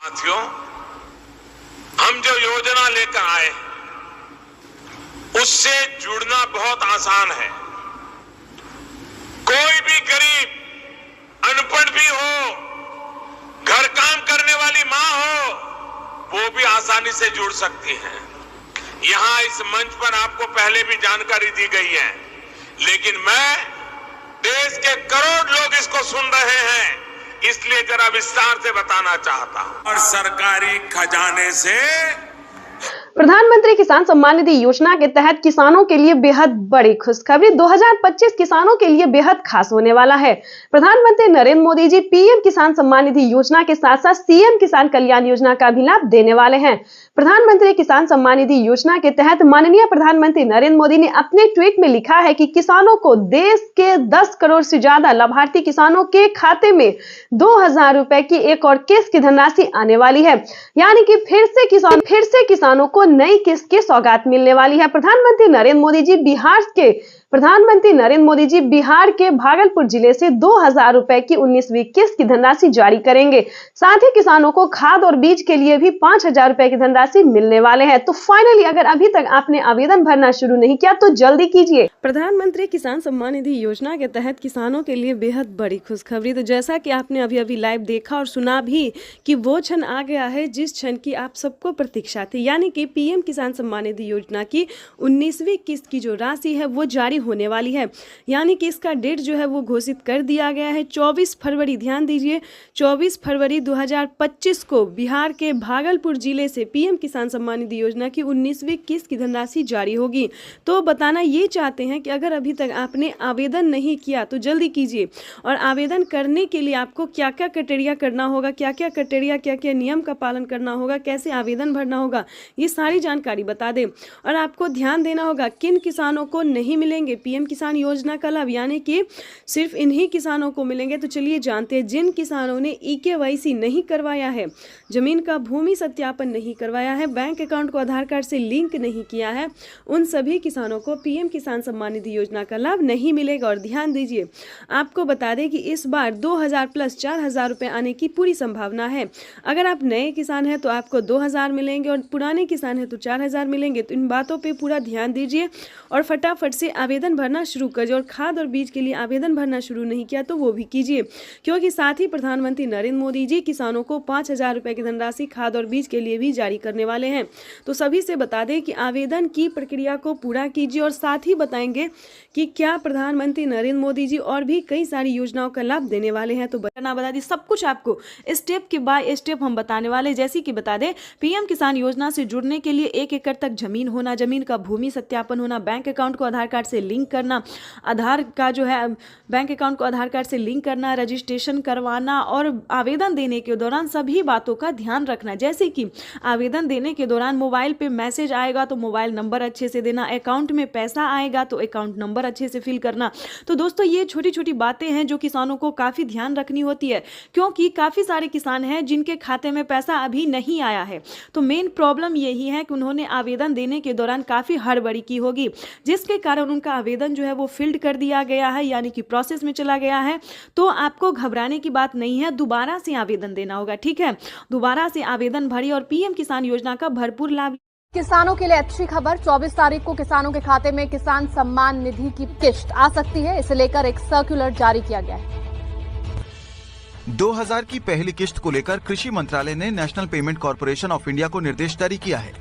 साथियों, हम जो योजना लेकर आए उससे जुड़ना बहुत आसान है। कोई भी गरीब, अनपढ़ भी हो, घर काम करने वाली मां हो, वो भी आसानी से जुड़ सकती है। यहां इस मंच पर आपको पहले भी जानकारी दी गई है, लेकिन मैं देश के करोड़ लोग इसको सुन रहे हैं, इसलिए जरा विस्तार से बताना चाहता हूं। और सरकारी खजाने से प्रधानमंत्री किसान सम्मान निधि योजना के तहत किसानों के लिए बेहद बड़ी खुशखबरी। 2025 किसानों के लिए बेहद खास होने वाला है। प्रधानमंत्री नरेंद्र मोदी जी पीएम किसान सम्मान निधि योजना के साथ साथ सीएम किसान कल्याण योजना का भी लाभ देने वाले हैं। प्रधानमंत्री किसान सम्मान निधि योजना के तहत माननीय प्रधानमंत्री नरेंद्र मोदी ने अपने ट्वीट में लिखा है कि किसानों को देश के 10 करोड़ से ज्यादा लाभार्थी किसानों के खाते में 2000 रुपए की एक और किस्त की धनराशि आने वाली है। यानी कि फिर से किसानों को नई किस्त की सौगात मिलने वाली है। प्रधानमंत्री नरेंद्र मोदी जी बिहार के भागलपुर जिले से 2000 रुपए की 19वीं किस्त की धनराशि जारी करेंगे। साथ ही किसानों को खाद और बीज के लिए भी 5000 रुपए की धनराशि मिलने वाले हैं। तो फाइनली अगर अभी तक आपने आवेदन भरना शुरू नहीं किया तो जल्दी कीजिए। प्रधानमंत्री किसान सम्मान निधि योजना के तहत किसानों के लिए बेहद बड़ी खुशखबरी। तो जैसा कि आपने अभी लाइव देखा और सुना भी कि वो क्षण आ गया है जिस क्षण की आप सबको प्रतीक्षा थी, यानी कि पीएम किसान सम्मान निधि योजना की 19वीं किस्त की जो राशि है वो जारी होने वाली है। यानी कि इसका डेट जो है वो घोषित कर दिया गया है 24 फरवरी। ध्यान दीजिए, 24 फरवरी 2025 को बिहार के भागलपुर जिले से पीएम किसान सम्मान निधि योजना की 19वीं किस्त की धनराशि जारी होगी। तो बताना ये चाहते हैं कि अगर अभी तक आपने आवेदन नहीं किया तो जल्दी कीजिए। और आवेदन करने के लिए आपको क्या क्या क्राइटेरिया करना होगा, क्या क्या नियम का पालन करना होगा, कैसे आवेदन भरना होगा, ये सारी जानकारी बता दें। और आपको ध्यान देना होगा किन किसानों को नहीं मिलेंगे पीएम किसान योजना का लाभ, यानी कि सिर्फ इन्हीं किसानों को मिलेंगे। तो चलिए जानते हैं। जिन किसानों ने EKYC नहीं करवाया है, जमीन का भूमि सत्यापन नहीं करवाया है, बैंक अकाउंट को आधार कार्ड से लिंक नहीं किया है, उन सभी किसानों को पीएम किसान सम्मान निधि योजना का लाभ नहीं मिलेगा। और ध्यान दीजिए, आपको बता दें कि इस बार 2000 प्लस 4000 रुपए आने की पूरी संभावना है। अगर आप नए किसान हैं तो आपको 2000 मिलेंगे और पुराने किसान हैं तो 4000 मिलेंगे। तो इन बातों पे पूरा ध्यान दीजिए और फटाफट से आवेदन भरना शुरू करिए। और खाद और बीज के लिए आवेदन भरना शुरू नहीं किया तो वो भी कीजिए, क्योंकि साथ ही प्रधानमंत्री नरेंद्र मोदी जी किसानों को 5000 रुपए की धनराशि खाद और बीज के लिए भी जारी करने वाले हैं। तो सभी से बता दें कि आवेदन की प्रक्रिया को पूरा कीजिए और साथ ही बताएंगे कि क्या प्रधानमंत्री नरेंद्र मोदी जी और भी कई सारी योजनाओं का लाभ देने वाले हैं। तो बता दी सब कुछ आपको स्टेप के बाय स्टेप हम बताने वाले। जैसे कि बता दें, पीएम किसान योजना से जुड़ने के लिए 1 एकड़ तक जमीन होना, जमीन का भूमि सत्यापन होना, बैंक अकाउंट को आधार कार्ड से लिंक करना, आधार का जो है बैंक अकाउंट को आधार कार्ड से लिंक करना, रजिस्ट्रेशन करवाना और आवेदन देने के दौरान सभी बातों का ध्यान रखना। जैसे कि आवेदन देने के दौरान मोबाइल पे मैसेज आएगा तो मोबाइल नंबर अच्छे से देना, अकाउंट में पैसा आएगा तो अकाउंट नंबर अच्छे से फिल करना। तो दोस्तों ये छोटी छोटी बातें हैं जो किसानों को काफ़ी ध्यान रखनी होती है, क्योंकि काफ़ी सारे किसान हैं जिनके खाते में पैसा अभी नहीं आया है। तो मेन प्रॉब्लम यही है कि उन्होंने आवेदन देने के दौरान काफ़ी हड़बड़ी की होगी, जिसके कारण उनका आवेदन जो है वो फील्ड कर दिया गया है, यानी कि प्रोसेस में चला गया है। तो आपको घबराने की बात नहीं है, दोबारा से आवेदन देना होगा। ठीक है, दोबारा से आवेदन भरिए और पीएम किसान योजना का भरपूर लाभ। किसानों के लिए अच्छी खबर, 24 तारीख को किसानों के खाते में किसान सम्मान निधि की किस्त आ सकती है। इसे लेकर एक सर्कुलर जारी किया गया है। 2000 की पहली किस्त को लेकर कृषि मंत्रालय ने national payment corporation of India को निर्देश जारी किया है।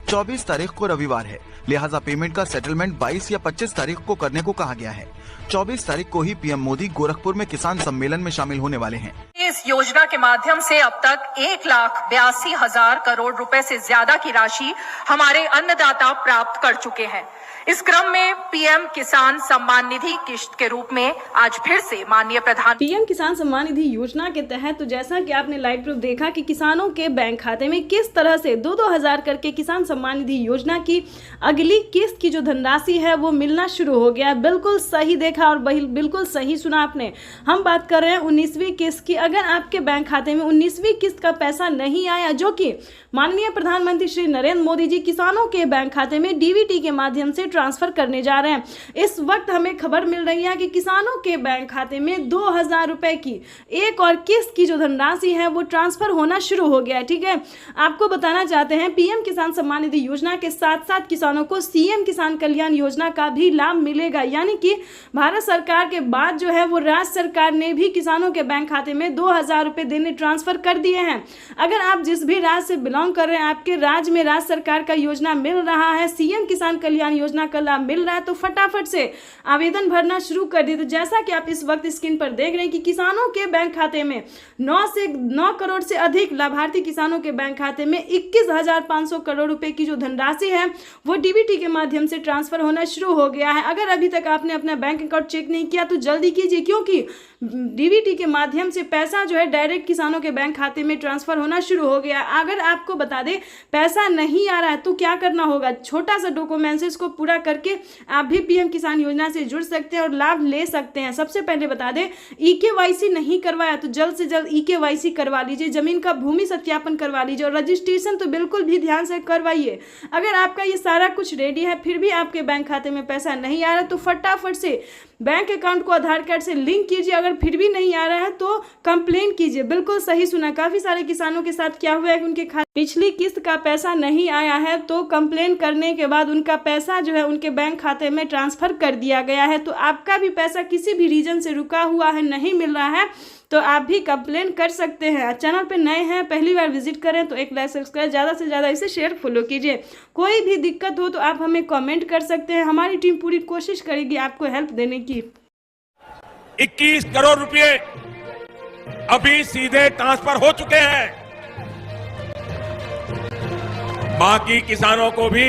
24 तारीख को रविवार है, लिहाजा पेमेंट का सेटलमेंट 22 या 25 तारीख को करने को कहा गया है। 24 तारीख को ही पीएम मोदी गोरखपुर में किसान सम्मेलन में शामिल होने वाले हैं। इस योजना के माध्यम से अब तक 1,82,000 करोड़ रुपए से ज्यादा की राशि हमारे अन्नदाता प्राप्त कर चुके हैं। इस क्रम में पीएम किसान सम्मान निधि किस्त के रूप में आज फिर से माननीय पीएम किसान सम्मान निधि योजना के तहत तो जैसा कि आपने लाइव प्रूफ देखा कि किसानों के बैंक खाते में किस तरह से 2-2 हजार करके किसान सम्मान निधि योजना की अगली किस्त की जो धनराशि है वो मिलना शुरू हो गया। बिल्कुल सही देखा और बिल्कुल सही सुना आपने। हम बात कर रहे हैं 19वीं किस्त की। अगर अगर आपके बैंक खाते में 19वीं किस्त का पैसा नहीं आया, जो कि माननीय प्रधानमंत्री श्री नरेंद्र मोदी जी किसानों के बैंक खाते में डीबीटी के माध्यम से ट्रांसफर करने जा रहे हैं। इस वक्त हमें खबर मिल रही है कि किसानों के बैंक खाते में 2000 रुपए की एक और किस्त की जो धनराशि है वो ट्रांसफर होना शुरू हो गया है। ठीक है, आपको बताना चाहते हैं पीएम किसान सम्मान निधि योजना के साथ साथ किसानों को सीएम किसान कल्याण योजना का भी लाभ मिलेगा। यानी कि भारत सरकार के बाद जो है वो राज्य सरकार ने भी किसानों के बैंक खाते में 2000 रुपए देने ट्रांसफर कर दिए हैं। अगर आप जिस भी राज्य से बिलोंग कर रहे हैं, आपके राज्य में राज्य सरकार का योजना मिल रहा है, सीएम किसान कल्याण योजना का लाभ मिल रहा है, तो फटाफट से आवेदन भरना शुरू कर दिए। तो जैसा कि आप इस वक्त स्क्रीन पर देख रहे हैं कि किसानों के बैंक खाते में 9 करोड़ से अधिक लाभार्थी किसानों के बैंक खाते में 21,500 करोड़ रुपए की जो धनराशि है वो डीबीटी के माध्यम से ट्रांसफर होना शुरू हो गया है। अगर अभी तक आपने अपना बैंक अकाउंट चेक नहीं किया तो जल्दी कीजिए, क्योंकि डीबीटी के माध्यम से पैसा जो है डायरेक्ट किसानों के बैंक खाते में ट्रांसफर होना शुरू हो गया। अगर आपको बता दें पैसा नहीं आ रहा है तो क्या करना होगा, छोटा सा डॉक्यूमेंट्स को पूरा करके आप भी पीएम किसान योजना से जुड़ सकते हैं और लाभ ले सकते हैं। सबसे पहले बता दें, ईकेवाईसी नहीं करवाया तो जल्द से जल्द ईकेवाईसी करवा लीजिए, जमीन का भूमि सत्यापन करवा लीजिए और रजिस्ट्रेशन तो बिल्कुल भी ध्यान से करवाइए। अगर आपका ये सारा कुछ रेडी है फिर भी आपके बैंक खाते में पैसा नहीं आ रहा तो फटाफट से बैंक अकाउंट को आधार कार्ड से लिंक कीजिए। अगर फिर भी नहीं आ रहा है तो कंप्लेन कीजिए। बिल्कुल सही सुना, काफी सारे किसानों के साथ क्या हुआ है कि उनके खाते पिछली किस्त का पैसा नहीं आया है तो कंप्लेन करने के बाद उनका पैसा जो है उनके बैंक खाते में ट्रांसफर कर दिया गया है। तो आपका भी पैसा किसी भी रीजन से रुका हुआ है, नहीं मिल रहा है, तो आप भी कंप्लेन कर सकते हैं। चैनल पे नए हैं, पहली बार विजिट करें तो एक लाइक सब्सक्राइब, ज़्यादा से ज़्यादा इसे शेयर फॉलो कीजिए। कोई भी दिक्कत हो तो आप हमें कमेंट कर सकते हैं, हमारी टीम पूरी कोशिश करेगी आपको हेल्प देने की। 21 करोड़ रुपए अभी सीधे ट्रांसफर हो चुके हैं। बाकी किसानों को भी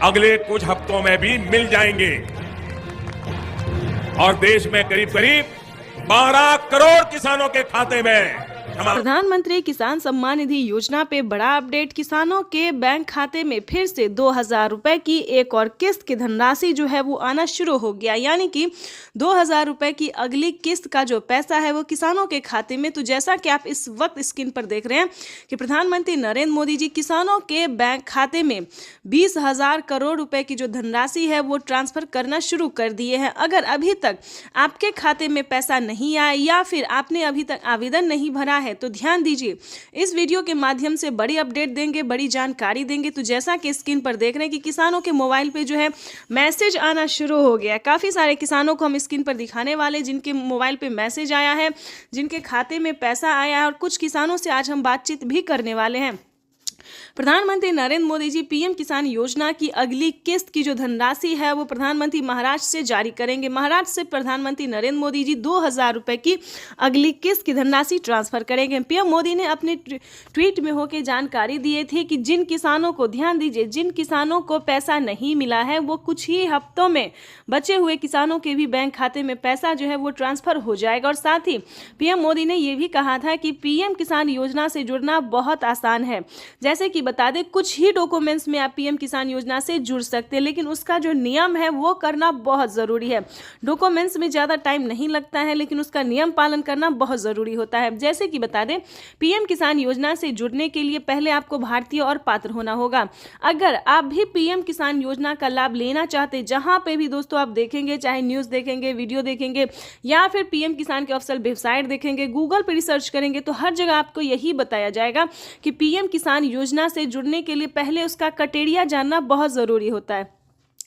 अगले कुछ हफ्तों में भी मिल जाएंगे और देश में करीब करीब 12 करोड़ किसानों के खाते में प्रधानमंत्री किसान सम्मान निधि योजना पे बड़ा अपडेट। किसानों के बैंक खाते में फिर से 2000 रुपए की एक और किस्त की धनराशि जो है वो आना शुरू हो गया। यानी कि 2000 रुपए की अगली किस्त का जो पैसा है वो किसानों के खाते में। तो जैसा कि आप इस वक्त स्क्रीन पर देख रहे हैं कि प्रधानमंत्री नरेंद्र मोदी जी किसानों के बैंक खाते में 20,000 करोड़ रुपए की जो धनराशि है वो ट्रांसफर करना शुरू कर दिए हैं। अगर अभी तक आपके खाते में पैसा नहीं आया या फिर आपने अभी तक आवेदन नहीं भरा है तो ध्यान दीजिए, इस वीडियो के माध्यम से बड़ी अपडेट देंगे, बड़ी जानकारी देंगे। तो जैसा कि स्क्रीन पर देख रहे हैं कि किसानों के मोबाइल पे जो है मैसेज आना शुरू हो गया। काफ़ी सारे किसानों को हम स्क्रीन पर दिखाने वाले जिनके मोबाइल पे मैसेज आया है, जिनके खाते में पैसा आया है, और कुछ किसानों से आज हम बातचीत भी करने वाले हैं। प्रधानमंत्री नरेंद्र मोदी जी पीएम किसान योजना की अगली किस्त की जो धनराशि है वो प्रधानमंत्री महाराष्ट्र से जारी करेंगे। महाराष्ट्र से प्रधानमंत्री नरेंद्र मोदी जी 2000 रुपए की अगली किस्त की धनराशि ट्रांसफर करेंगे। पीएम मोदी ने अपने ट्वीट में होकर जानकारी दी थी कि जिन किसानों को, ध्यान दीजिए, जिन किसानों को पैसा नहीं मिला है वो कुछ ही हफ्तों में बचे हुए किसानों के भी बैंक खाते में पैसा जो है वो ट्रांसफर हो जाएगा। और साथ ही पीएम मोदी ने ये भी कहा था कि पीएम किसान योजना से जुड़ना बहुत आसान है। जैसे कि बता दें, कुछ ही डॉक्यूमेंट्स में आप पीएम किसान योजना से जुड़ सकते हैं, लेकिन उसका जो नियम है वो करना बहुत ज़रूरी है। डॉक्यूमेंट्स में ज़्यादा टाइम नहीं लगता है, लेकिन उसका नियम पालन करना बहुत ज़रूरी होता है। जैसे कि बता दें, पीएम किसान योजना से जुड़ने के लिए पहले आपको भारतीय और पात्र होना होगा। अगर आप भी पीएम किसान योजना का लाभ लेना चाहते, जहां पे भी दोस्तों आप देखेंगे, चाहे न्यूज़ देखेंगे, वीडियो देखेंगे या फिर पीएम किसान के ऑफिशियल वेबसाइट देखेंगे, गूगल पर रिसर्च करेंगे, तो हर जगह आपको यही बताया जाएगा कि पीएम किसान योजना से जुड़ने के लिए पहले उसका क्राइटेरिया जानना बहुत ज़रूरी होता है।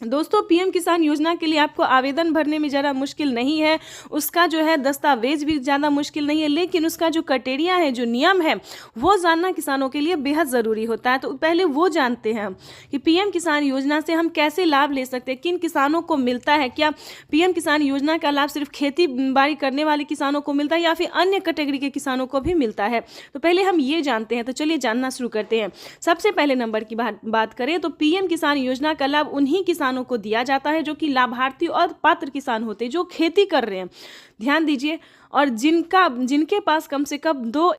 दोस्तों, पीएम किसान योजना के लिए आपको आवेदन भरने में ज़्यादा मुश्किल नहीं है, उसका जो है दस्तावेज भी ज़्यादा मुश्किल नहीं है, लेकिन उसका जो क्राइटेरिया है, जो नियम है, वो जानना किसानों के लिए बेहद ज़रूरी होता है। तो पहले वो जानते हैं कि पीएम किसान योजना से हम कैसे लाभ ले सकते हैं, किन किसानों को मिलता है, क्या पीएम किसान योजना का लाभ सिर्फ खेती बाड़ी करने वाले किसानों को मिलता है या फिर अन्य कैटेगरी के किसानों को भी मिलता है। तो पहले हम ये जानते हैं। तो चलिए जानना शुरू करते हैं। सबसे पहले नंबर की बात करें तो पीएम किसान योजना का लाभ उन्हीं किसानों को दिया जाता है जो कि लाभार्थी और पात्र किसान होते हैं, जो खेती कर रहे हैं। ध्यान दीजिए, और जिनके पास कम से कम 2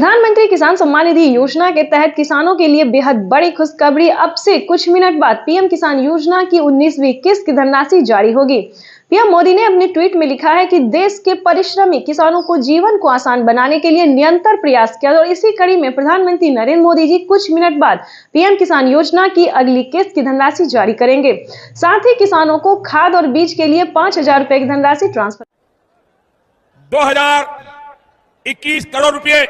प्रधानमंत्री किसान सम्मान निधि योजना के तहत किसानों के लिए बेहद बड़ी खुशखबरी। अब से कुछ मिनट बाद पीएम किसान योजना की 19वीं किस्त की धनराशि जारी होगी। पीएम मोदी ने अपने ट्वीट में लिखा है कि देश के परिश्रमी किसानों को जीवन को आसान बनाने के लिए निरंतर प्रयास किया और इसी कड़ी में प्रधानमंत्री नरेंद्र मोदी जी कुछ मिनट बाद पीएम किसान योजना की अगली किस्त की धनराशि जारी करेंगे। साथ ही किसानों को खाद और बीज के लिए 5,000 रुपए की धनराशि ट्रांसफर 2021 करोड़ रुपए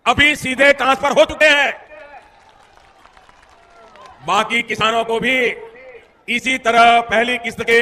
अभी सीधे ट्रांसफर हो चुके हैं। बाकी किसानों को भी इसी तरह पहली किस्त के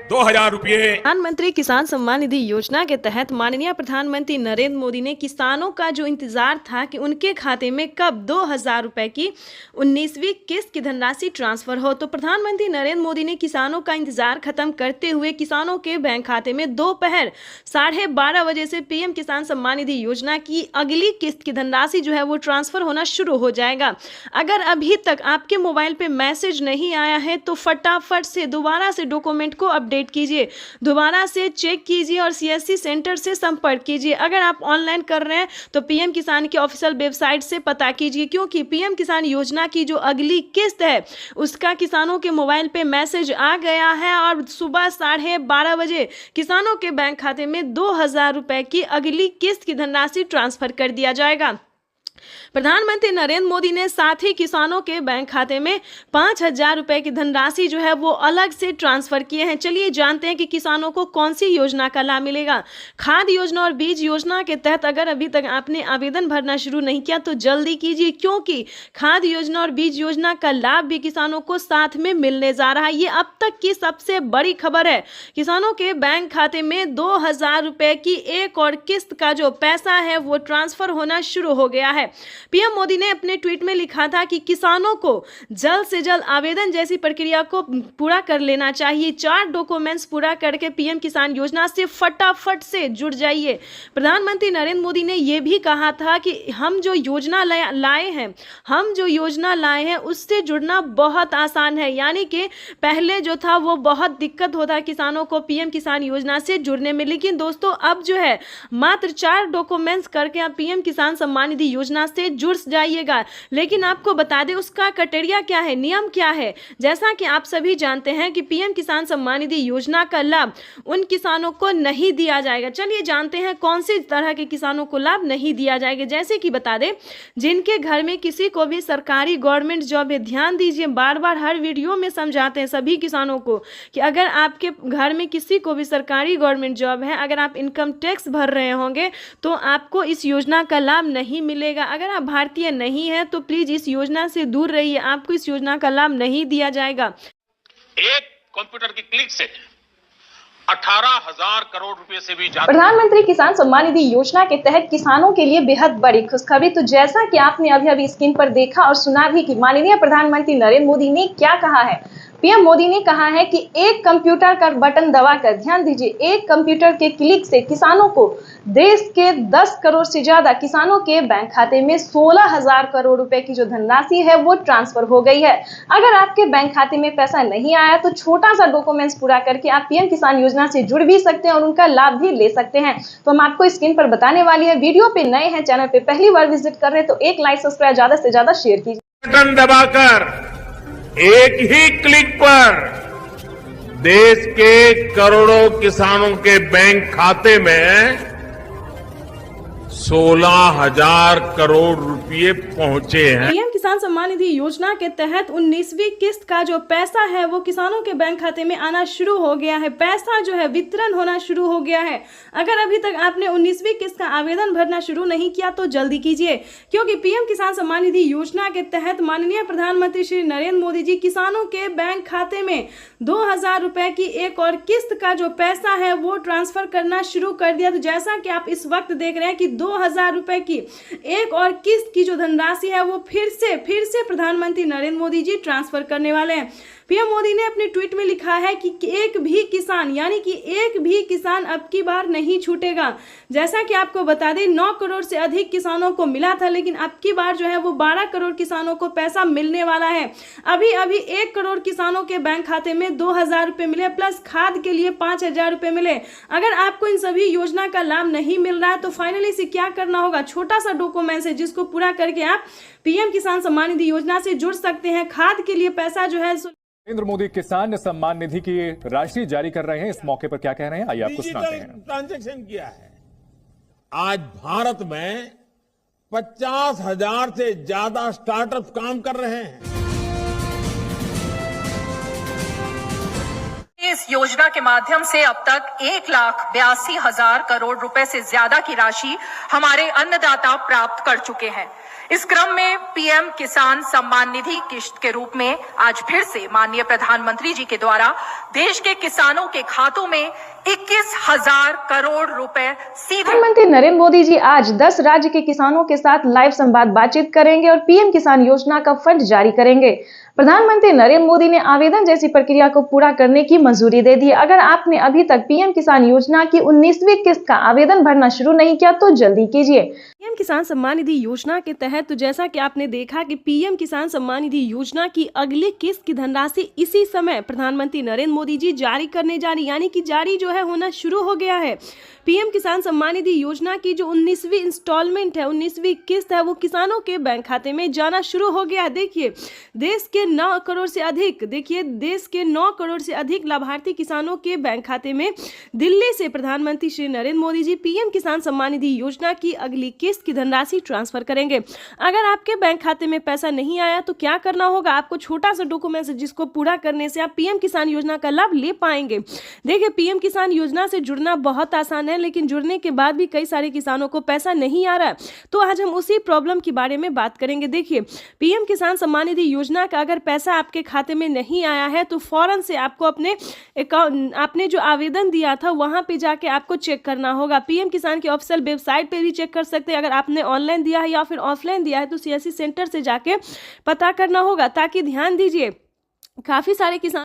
2,000 रुपए। प्रधानमंत्री किसान सम्मान निधि योजना के तहत माननीय प्रधानमंत्री नरेंद्र मोदी ने किसानों का जो इंतजार था कि उनके खाते में कब 2,000 रुपए की 19वीं किस्त की धनराशि ट्रांसफर हो, तो प्रधानमंत्री नरेंद्र मोदी ने किसानों का इंतजार खत्म करते हुए किसानों के बैंक खाते में दोपहर 12:30 बजे से पीएम किसान सम्मान निधि योजना की अगली किस्त की धनराशि जो है वो ट्रांसफर होना शुरू हो जाएगा। अगर अभी तक आपके मोबाइल पे मैसेज नहीं आया है तो फटाफट से दोबारा से डॉक्यूमेंट को अपडेट कीजिए, दोबारा से चेक कीजिए और सीएससी सेंटर से संपर्क कीजिए। अगर आप ऑनलाइन कर रहे हैं तो पीएम किसान की ऑफिशियल वेबसाइट से पता कीजिए, क्योंकि पीएम किसान योजना की जो अगली किस्त है उसका किसानों के मोबाइल पे मैसेज आ गया है और सुबह 12:30 बजे किसानों के बैंक खाते में 2,000 रुपए की अगली किस्त की धनराशि ट्रांसफर कर दिया जाएगा। प्रधानमंत्री नरेंद्र मोदी ने साथ ही किसानों के बैंक खाते में 5,000 रुपए की धनराशि जो है वो अलग से ट्रांसफर किए हैं। चलिए जानते हैं कि किसानों को कौन सी योजना का लाभ मिलेगा। खाद योजना और बीज योजना के तहत अगर अभी तक आपने आवेदन भरना शुरू नहीं किया तो जल्दी कीजिए, क्योंकि खाद योजना और बीज योजना का लाभ भी किसानों को साथ में मिलने जा रहा है। ये अब तक की सबसे बड़ी खबर है। किसानों के बैंक खाते में 2,000 रुपए की एक और किस्त का जो पैसा है वो ट्रांसफर होना शुरू हो गया है। पीएम मोदी ने अपने ट्वीट में लिखा था कि किसानों को जल्द से जल्द आवेदन जैसी प्रक्रिया को पूरा कर लेना चाहिए। 4 डॉक्यूमेंट्स पूरा करके पीएम किसान योजना से फटाफट से जुड़ जाइए। प्रधानमंत्री नरेंद्र मोदी ने यह भी कहा था कि हम जो योजना लाए हैं उससे जुड़ना बहुत आसान है, यानी कि पहले जो था वो बहुत दिक्कत होता किसानों को पीएम किसान योजना से जुड़ने में, लेकिन दोस्तों अब जो है मात्र 4 डॉक्यूमेंट्स करके आप पीएम किसान सम्मान निधि योजना से जुड़ जाइएगा। लेकिन आपको बता दें उसका क्राइटेरिया क्या है, नियम क्या है। जैसा कि आप सभी जानते हैं कि पीएम किसान सम्मान निधि योजना का लाभ उन किसानों को नहीं दिया जाएगा। चलिए जानते हैं कौन सी तरह के किसानों को लाभ नहीं दिया जाएगा। जैसे कि बता दें जिनके घर में किसी को भी सरकारी गवर्नमेंट जॉब है, ध्यान दीजिए, बार बार हर वीडियो में समझाते हैं सभी किसानों को कि अगर आपके घर में किसी को भी सरकारी गवर्नमेंट जॉब है, अगर आप इनकम टैक्स भर रहे होंगे तो आपको इस योजना का लाभ नहीं मिलेगा। अगर आप भारतीय नहीं है तो प्लीज इस योजना से दूर रहिए, आपको इस योजना का लाभ नहीं दिया जाएगा। एक कंप्यूटर की क्लिक से 18,000 करोड़ रुपए से भी ज्यादा। प्रधानमंत्री किसान सम्मान निधि योजना के तहत किसानों के लिए बेहद बड़ी खुशखबरी। तो जैसा कि आपने अभी स्क्रीन पर देखा और सुना भी कि माननीय प्रधानमंत्री नरेंद्र मोदी ने क्या कहा है। पीएम मोदी ने कहा है कि एक कंप्यूटर का बटन दबाकर, ध्यान दीजिए, एक कंप्यूटर के क्लिक से किसानों को देश के 10 करोड़ से ज्यादा किसानों के बैंक खाते में 16,000 करोड़ रुपए की जो धनराशि है वो ट्रांसफर हो गई है। अगर आपके बैंक खाते में पैसा नहीं आया तो छोटा सा डॉक्यूमेंट्स पूरा करके आप पीएम किसान योजना से जुड़ भी सकते हैं और उनका लाभ भी ले सकते हैं। तो हम आपको स्क्रीन पर बताने वाली है। वीडियो पे नए हैं, चैनल पे पहली बार विजिट कर रहे हैं तो एक लाइक, सब्सक्राइब, ज्यादा से ज्यादा शेयर कीजिए। बटन दबाकर एक ही क्लिक पर देश के करोड़ों किसानों के बैंक खाते में 16,000 करोड़ रुपए पहुंचे हैं। पीएम किसान सम्मान निधि योजना के तहत 19वीं किस्त का जो पैसा है वो किसानों के बैंक खाते में आना शुरू हो गया है। पैसा जो है वितरण होना शुरू हो गया है। अगर अभी तक आपने 19वीं किस्त का आवेदन भरना शुरू नहीं किया तो जल्दी कीजिए, क्योंकि पीएम किसान सम्मान निधि योजना के तहत माननीय प्रधानमंत्री श्री नरेंद्र मोदी जी किसानों के बैंक खाते में 2,000 रुपए की एक और किस्त का जो पैसा है वो ट्रांसफर करना शुरू कर दिया। तो जैसा कि आप इस वक्त देख रहे हैं कि 2,000 रुपए की एक और किस्त की जो धनराशि है वो फिर से प्रधानमंत्री नरेंद्र मोदी जी ट्रांसफर करने वाले हैं। पीएम मोदी ने अपने ट्वीट में लिखा है कि एक भी किसान यानी कि एक भी किसान अब की बार नहीं छूटेगा। जैसा कि आपको बता दें 9 करोड़ से अधिक किसानों को मिला था, लेकिन अब की बार जो है वो 12 करोड़ किसानों को पैसा मिलने वाला है। अभी 1 करोड़ किसानों के बैंक खाते में 2,000 रुपए मिले, प्लस खाद के लिए 5,000 रुपए मिले। अगर आपको इन सभी योजना का लाभ नहीं मिल रहा है तो फाइनली से क्या करना होगा, छोटा सा डॉक्यूमेंट्स है जिसको पूरा करके आप पीएम किसान सम्मान निधि योजना से जुड़ सकते हैं। खाद के लिए पैसा जो है नरेंद्र मोदी किसान सम्मान निधि की राशि जारी कर रहे हैं। इस मौके पर क्या कह रहे हैं, आइए आपको सुनाते हैं। ट्रांजैक्शन किया है। आज भारत में 50,000 से ज्यादा स्टार्टअप काम कर रहे हैं। इस योजना के माध्यम से अब तक 1,82,000 करोड़ रुपए से ज्यादा की राशि हमारे अन्नदाता प्राप्त कर चुके हैं। इस क्रम में पीएम किसान सम्मान निधि किश्त के रूप में आज फिर से माननीय प्रधानमंत्री जी के द्वारा देश के किसानों के खातों में 21,000 करोड़ रुपए सीधे। प्रधानमंत्री नरेंद्र मोदी जी आज 10 राज्य के किसानों के साथ लाइव संवाद बातचीत करेंगे और पीएम किसान योजना का फंड जारी करेंगे। प्रधानमंत्री नरेंद्र मोदी ने आवेदन जैसी प्रक्रिया को पूरा करने की मंजूरी दे दी। अगर आपने अभी तक पीएम किसान योजना की 19वीं किस्त का आवेदन भरना शुरू नहीं किया तो जल्दी कीजिए। पीएम किसान सम्मान निधि योजना के तहत तो जैसा कि आपने देखा कि पीएम किसान सम्मान निधि योजना की अगली किस्त की धनराशि इसी समय प्रधानमंत्री नरेंद्र मोदी जी जारी करने जा रही, यानी कि जारी जो है होना शुरू हो गया है। पीएम किसान सम्मान निधि योजना की जो 19वीं इंस्टॉलमेंट है, 19वीं किस्त है, वो किसानों के बैंक खाते में जाना शुरू हो गया है। देखिए देश के 9 करोड़ से अधिक लाभार्थी किसानों के बैंक खाते में दिल्ली से प्रधानमंत्री श्री नरेंद्र मोदी जी पीएम किसान सम्मान निधि योजना की अगली किस्त की धनराशि ट्रांसफर करेंगे। अगर आपके बैंक खाते में पैसा नहीं आया तो क्या करना होगा, आपको छोटा सा डॉक्यूमेंट है जिसको पूरा करने से आप पीएम किसान योजना का लाभ ले पाएंगे। देखिए पीएम किसान योजना से जुड़ना बहुत आसान है, लेकिन जुड़ने के बाद भी कई सारे किसानों को पैसा नहीं आ रहा, तो आज हम उसी प्रॉब्लम के बारे में बात करेंगे। देखिए पीएम किसान सम्मान निधि योजना का अगर पैसा आपके खाते में नहीं आया है तो फौरन से आपको अपने अकाउंट, आपने जो आवेदन दिया था वहां पे जाके आपको चेक करना होगा। पीएम किसान की ऑफिशियल वेबसाइट पे भी चेक कर सकते हैं। अगर आपने ऑनलाइन दिया है या फिर ऑफलाइन दिया है तो सीएससी सेंटर से जाके पता करना होगा, ताकि ध्यान दीजिए काफी सारे किसान